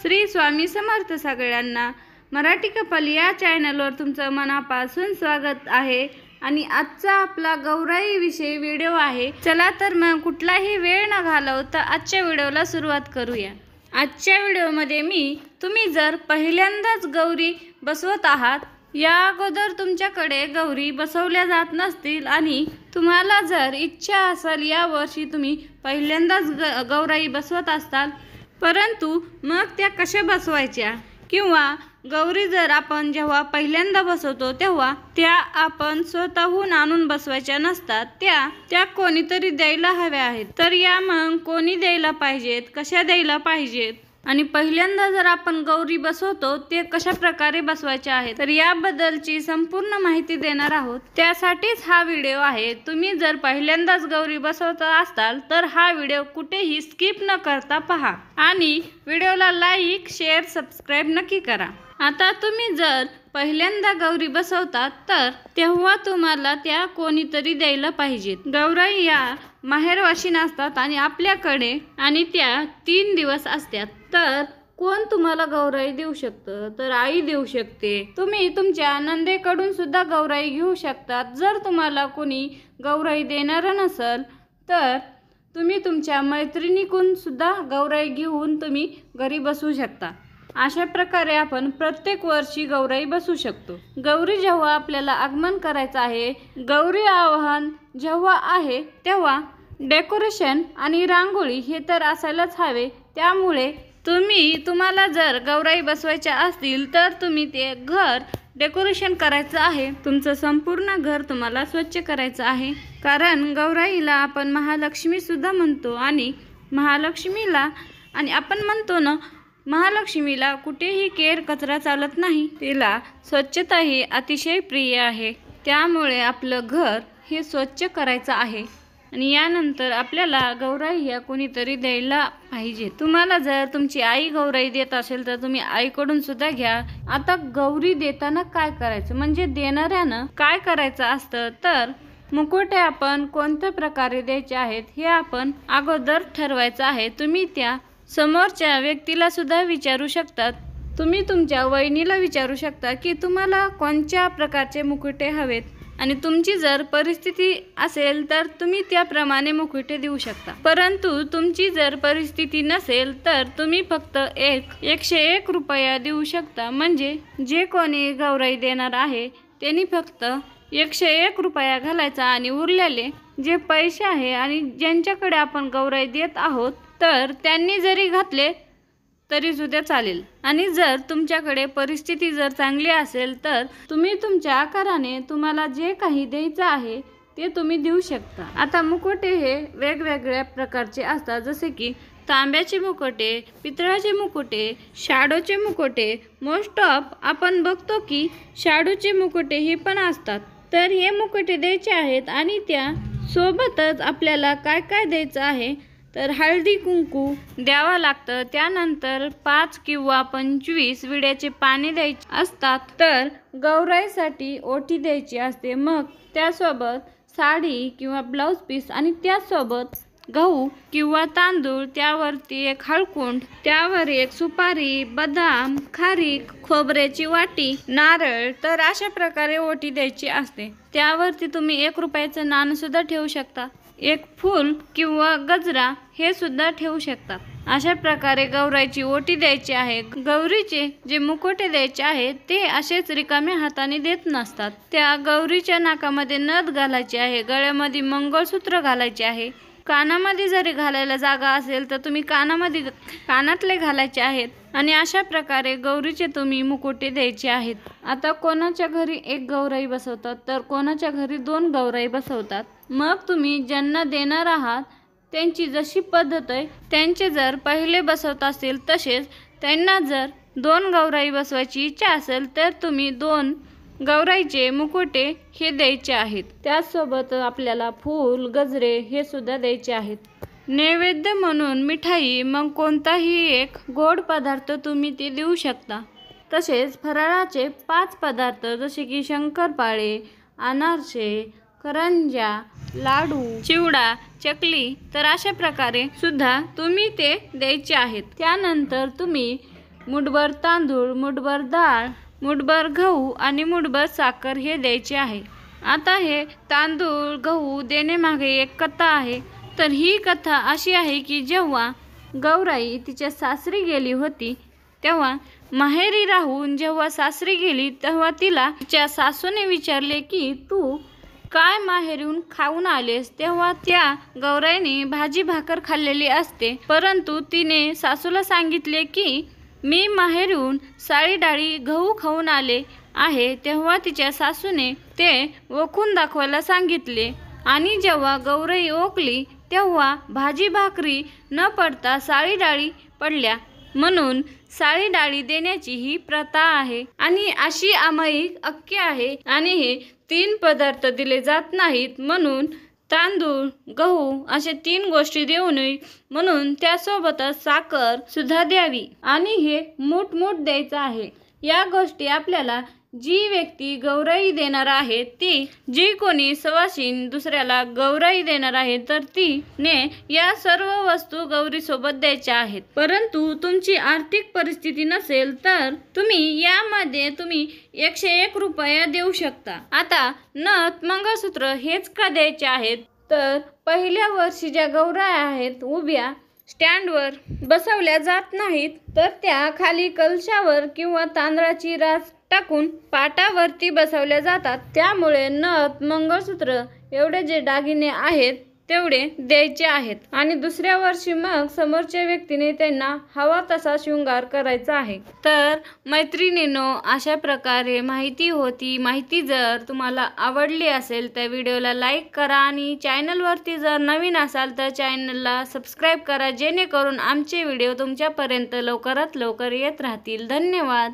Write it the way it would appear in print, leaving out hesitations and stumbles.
श्री स्वामी समर्थ सगळ्यांना। मराठी कपल या चॅनलवर तुमचं मनापासून स्वागत आहे आणि आजचा आपला गौराई विषयी व्हिडिओ आहे। चला तर मग कुठलाही वेळ न घालवता आजच्या व्हिडिओला सुरुवात करूया। आजच्या व्हिडिओमध्ये तुम्ही जर पहिल्यांदाच गौरी बसवत आहात, या अगोदर तुमच्याकडे गौरी बसवल्या जात नसतील आणि तुम्हाला जर इच्छा असेल या वर्षी तुम्ही पहिल्यांदाच गौराई बसवत असताल, परंतु मग त्या कशा बसवायच्या किंवा गौरी जर आपण जेव्हा पहिल्यांदा बसवतो तेव्हा त्या आपण स्वतःहून आणून बसवायच्या नसतात, त्या कोणीतरी द्यायला हव्या आहेत। तर या मग कोणी द्यायला पाहिजेत, कशा द्यायला पाहिजेत आणि पहिल्यांदा जर आपण गौरी बसवतो ते कशा प्रकारे बसवायचे आहे, तर याबद्दलची संपूर्ण माहिती देणार आहोत। त्यासाठीच हा व्हिडिओ आहे। तुम्ही जर पहिल्यांदाच गौरी बसवत असाल तर हा व्हिडिओ कुठेही स्किप न करता पहा आणि व्हिडिओला लाईक, शेअर, सबस्क्राइब नक्की करा। आता तुम्ही जर पहिल्यांदा गौरी बसवतात तर तेव्हा तुम्हाला त्या कोणीतरी द्यायला पाहिजेत। गौराई या माहेरवाशीन असतात आणि आपल्याकडे आणि त्या 3 दिवस असतात। तर कोण तुम्हाला गौराई देऊ शकतं, तर आई देऊ शकते। तुम्ही तुमच्या नंदेकडून सुद्धा गौराई घेऊ शकतात। जर तुम्हाला कोणी गौराई देणार नसेल तर तुम्ही तुमच्या मैत्रिणीकडून सुद्धा गौराई घेऊन तुम्ही घरी बसवू शकता। अशा प्रकारे आपण प्रत्येक वर्षी गौराई बसवू शकतो। गौरी जेव्हा आपल्याला आगमन करायचं आहे, गौरी आवाहन जेव्हा आहे तेव्हा डेकोरेशन आणि रांगोळी हे तर असायलाच हवे। त्यामुळे तुम्हाला जर गौराई बसवायच्या असतील तर तुम्ही ते घर डेकोरेशन करायचं आहे। तुमचं संपूर्ण घर तुम्हाला स्वच्छ करायचं आहे, कारण गौराईला आपण महालक्ष्मी सुद्धा म्हणतो आणि महालक्ष्मीला आपण म्हणतो ना, महालक्ष्मीला कुठेही केर कचरा चालत नाही, तिला स्वच्छता ही अतिशय प्रिय आहे। त्यामुळे आपलं घर हे स्वच्छ करायचं आहे आणि यानंतर आपल्याला गौराई या कोणीतरी द्यायला पाहिजे। तुम्हाला जर तुमची आई गौराई देत असेल तर तुम्ही आईकडून सुद्धा घ्या। आता गौरी देताना काय करायचं, म्हणजे देणाऱ्यानं काय करायचं असतं, तर मुकुटे आपण कोणत्या प्रकारे द्यायचे आहेत हे आपण अगोदर ठरवायचं आहे। तुम्ही त्या समोरच्या व्यक्तीला सुद्धा विचारू शकतात। तुम्ही तुमच्या वहिनीला विचारू शकता की तुम्हाला कोणत्या प्रकारचे मुकुटे हवेत आणि तुमची जर परिस्थिती असेल तर तुम्ही त्याप्रमाणे मुकुटे देऊ शकता। परंतु तुमची जर परिस्थिती नसेल तर तुम्ही फक्त 101 रुपया देऊ शकता। म्हणजे जे कोणी गौराई देणार आहे त्यांनी फक्त 101 रुपया घालायचा आणि उरलेले जे पैसे आहे आणि ज्यांच्याकडे आपण गौराई देत आहोत तर त्यांनी जरी घातले तरी सुद्धा चालेल। आणि जर तुमच्याकडे परिस्थिती जर चांगली असेल तर तुम्ही तुमच्या आकाराने तुम्हाला जे काही द्यायचं आहे ते तुम्ही देऊ शकता। आता मुकुटे हे वेगवेगळ्या प्रकारचे असतात, जसे की तांब्याचे मुकुटे, पितळाचे मुकुटे, शाडूचे मुकुटे। मोस्ट ऑफ आपण बघतो की शाडूचे मुकुटे हे पण असतात। तर हे मुकुटे द्यायचे आहेत आणि त्या सोबतच आपल्याला काय काय द्यायचं आहे, तर हळदी कुंकू द्यावा लागतं। त्यानंतर 5 किंवा 25 विड्याचे पाने द्यायचे असतात। तर गौराईसाठी ओटी द्यायची असते। मग त्यासोबत साडी किंवा ब्लाऊज पीस आणि त्यासोबत गहू किंवा तांदूळ, त्यावरती एक हळकुंड, त्यावर एक सुपारी, बदाम, खारीक, खोबऱ्याची वाटी, नारळ। तर अशा प्रकारे ओटी द्यायची असते। त्यावरती तुम्ही 1 रुपयाचं नाणं सुद्धा ठेवू शकता, एक फूल किंवा गजरा हे सुद्धा ठेवू शकता। अशा प्रकारे गौराईची ओटी द्यायची आहे। गौरीचे जे मुकुटे द्यायचे आहेत ते असेच रिकाम्या हाताने देत नसतात। त्या गौरीच्या नाकामध्ये नथ घालायची आहे, गळ्यामध्ये मंगळसूत्र घालायचे आहे, कानामध्ये जरी घालायला जागा असेल तर तुम्ही कानातले घालायचे आहेत आणि अशा प्रकारे गौरीचे तुम्ही मुकुटे द्यायचे आहेत। आता कोणाच्या घरी 1 गौराई बसवतात तर कोणाच्या घरी 2 गौराई बसवतात। मग तुम्ही ज्यांना देणार आहात त्यांची जशी पद्धत आहे, त्यांचे जर पहिले बसवत असेल तसेच त्यांना जर 2 गौराई बसवायची इच्छा असेल तर तुम्ही 2 गौराईचे मुकुटे हे द्यायचे आहेत। त्याचसोबत आपल्याला फूल, गजरे हे सुद्धा द्यायचे आहेत। नैवेद्य म्हणून मिठाई, मग कोणताही एक गोड पदार्थ तुम्ही ते देऊ शकता। तसेच फराळाचे 5 पदार्थ जसे की शंकरपाळे, अनारसे, करंज्या, लाडू, चिवडा, चकली, तर अशा प्रकारे सुद्धा तुम्ही ते द्यायचे आहेत। त्यानंतर तुम्ही मुठभर तांदूळ, मुठभर डाळ, मुठभर गहू आणि मुठभर साखर हे द्यायचे आहे। आता हे तांदूळ गहू देण्यामागे एक कथा आहे। तर ही कथा अशी आहे की जेव्हा गौराई तिच्या सासरी गेली होती तेव्हा माहेरी राहून जेव्हा सासरी गेली तेव्हा तिला तिच्या सासूने विचारले की तू काय माहेरून खाऊन आलेस। तेव्हा त्या गौराईने भाजी भाकर खाल्लेली असते, परंतु तिने सासूला सांगितले की मी माहेरून साळी डाळी गहू खाऊन आले आहे। तेव्हा तिच्या सासूने ते ओळखून दाखवायला सांगितले आणि जेव्हा गौराई ओळखली तेव्हा भाजी भाकरी न पडता साळी डाळी पडल्या, म्हणून साळी डाळी देण्याची ही प्रथा आहे आणि अशी अमायिक अक्की आहे। आणि हे 3 पदार्थ दिले जात नाहीत, म्हणून तांदूळ गहू असे 3 गोष्टी देऊ नये, म्हणून त्यासोबतच साखर सुद्धा द्यावी आणि हे मूठ द्यायचं आहे। या गोष्टी आपल्याला जी व्यक्ती गौराई देणार आहे ती जी कोणी सवाशीण दुसऱ्याला गौराई देणार आहे तर तिने या सर्व वस्तू गौरी सोबत द्यायच्या आहेत। परंतु तुमची आर्थिक परिस्थिती नसेल तर तुम्ही यामध्ये 101 रुपया देऊ शकता। आता नथ मंगळसूत्र हेच का द्यायचे आहेत तर पहिल्या वर्षी ज्या गौराई आहेत उभ्या स्टँडवर बसवल्या जात नाहीत, तर त्या खाली कलशावर किंवा तांदळाची रास टाकून पाटावरती बसवल्या जातात। त्यामुळे नथ मंगळसूत्र एवढे जे दागिने आहेत तेवढे द्यायचे आहेत आणि दुसऱ्या वर्षी मग समोरच्या व्यक्तीने त्यांना हवा तसा शृंगार करायचा आहे। तर मैत्रिणींनो, अशा प्रकारे माहिती होती। माहिती जर तुम्हाला आवडली असेल तर व्हिडिओला लाईक करा आणि चॅनलवरती जर नवीन असाल तर चॅनलला सबस्क्राईब करा, जेणेकरून आमचे व्हिडिओ तुमच्यापर्यंत लवकरात लवकर येत राहतील। धन्यवाद।